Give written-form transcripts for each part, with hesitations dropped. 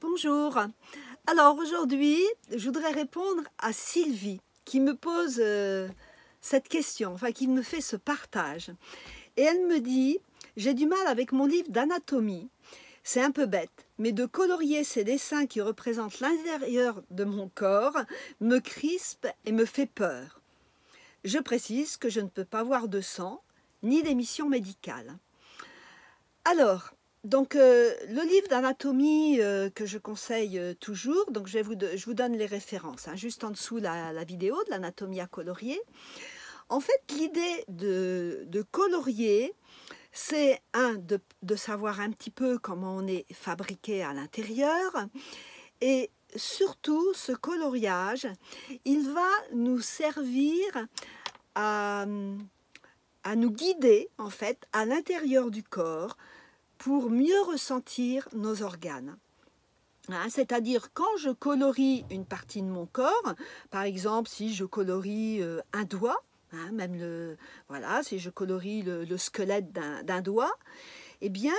Bonjour. Alors aujourd'hui, je voudrais répondre à Sylvie qui me pose cette question, enfin qui me fait ce partage. Et elle me dit, j'ai du mal avec mon livre d'anatomie. C'est un peu bête, mais de colorier ces dessins qui représentent l'intérieur de mon corps me crispe et me fait peur. Je précise que je ne peux pas voir de sang ni d'émission médicale. Alors, donc le livre d'anatomie que je conseille toujours, donc je vous donne les références, hein, juste en dessous la vidéo de l'anatomie à colorier. En fait, l'idée de colorier, c'est de savoir un petit peu comment on est fabriqué à l'intérieur, et surtout ce coloriage, il va nous servir à nous guider en fait à l'intérieur du corps pour mieux ressentir nos organes. Hein, c'est-à-dire quand je colorie une partie de mon corps, par exemple si je colorie un doigt, hein, voilà, si je colorie le squelette d'un doigt, eh bien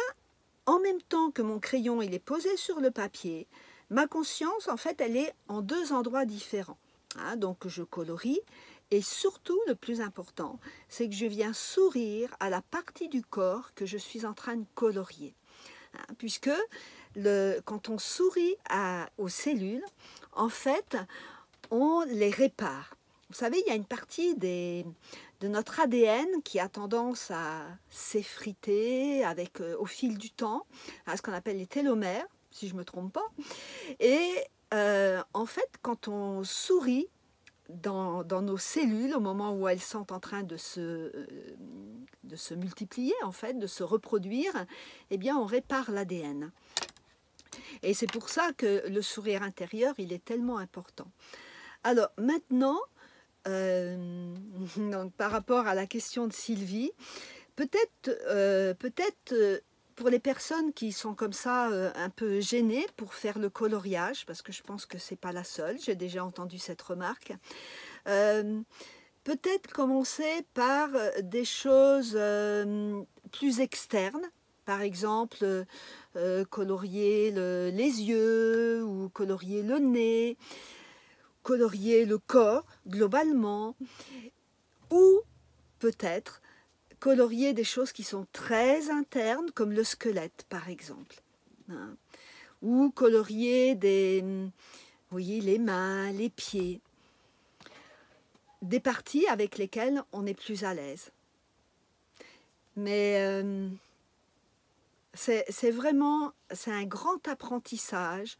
en même temps que mon crayon il est posé sur le papier, ma conscience en fait elle est en deux endroits différents. Hein, donc je colorie. Et surtout, le plus important, c'est que je viens sourire à la partie du corps que je suis en train de colorier. Hein, puisque quand on sourit aux cellules, en fait, on les répare. Vous savez, il y a une partie de notre ADN qui a tendance à s'effriter au fil du temps, à ce qu'on appelle les télomères, si je ne me trompe pas. Et en fait, quand on sourit, dans nos cellules, au moment où elles sont en train de se multiplier, en fait, de se reproduire, eh bien, on répare l'ADN. Et c'est pour ça que le sourire intérieur, il est tellement important. Alors, maintenant, donc, par rapport à la question de Sylvie, peut-être pour les personnes qui sont comme ça un peu gênées pour faire le coloriage, parce que je pense que c'est pas la seule, j'ai déjà entendu cette remarque, peut-être commencer par des choses plus externes, par exemple colorier les yeux ou colorier le nez, colorier le corps globalement, ou peut-être colorier des choses qui sont très internes, comme le squelette par exemple, hein, ou colorier vous voyez, les mains, les pieds, des parties avec lesquelles on est plus à l'aise. Mais c'est un grand apprentissage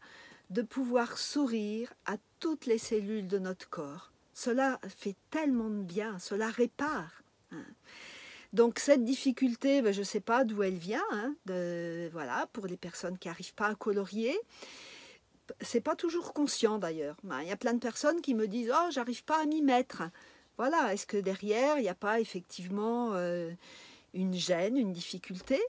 de pouvoir sourire à toutes les cellules de notre corps. Cela fait tellement de bien, cela répare. Hein. Donc cette difficulté, ben, je ne sais pas d'où elle vient, hein, voilà, pour les personnes qui n'arrivent pas à colorier. C'est pas toujours conscient d'ailleurs. Il y a plein de personnes qui me disent « Oh, j'arrive pas à m'y mettre ». Voilà, est-ce que derrière, il n'y a pas effectivement une gêne, une difficulté?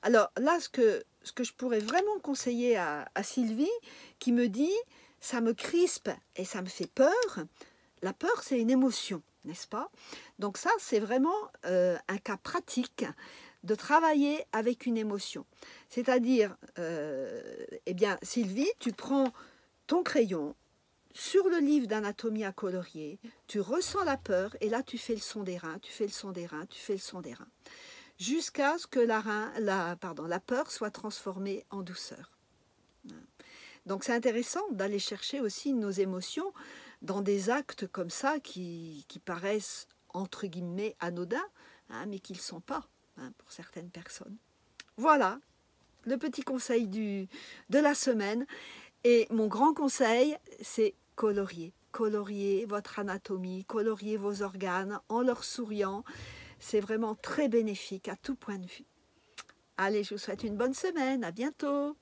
Alors là, ce que je pourrais vraiment conseiller à Sylvie, qui me dit « ça me crispe et ça me fait peur », la peur, c'est une émotion, n'est-ce pas? Donc ça, c'est vraiment un cas pratique de travailler avec une émotion. C'est-à-dire, eh bien, Sylvie, tu prends ton crayon sur le livre d'anatomie à colorier, tu ressens la peur et là, tu fais le son des reins, tu fais le son des reins, tu fais le son des reins, jusqu'à ce que la peur soit transformée en douceur. Donc c'est intéressant d'aller chercher aussi nos émotions dans des actes comme ça qui paraissent entre guillemets anodins, hein, mais qui ne le sont pas, hein, pour certaines personnes. Voilà le petit conseil de la semaine. Et mon grand conseil, c'est colorier. Colorier votre anatomie, colorier vos organes en leur souriant. C'est vraiment très bénéfique à tout point de vue. Allez, je vous souhaite une bonne semaine. À bientôt.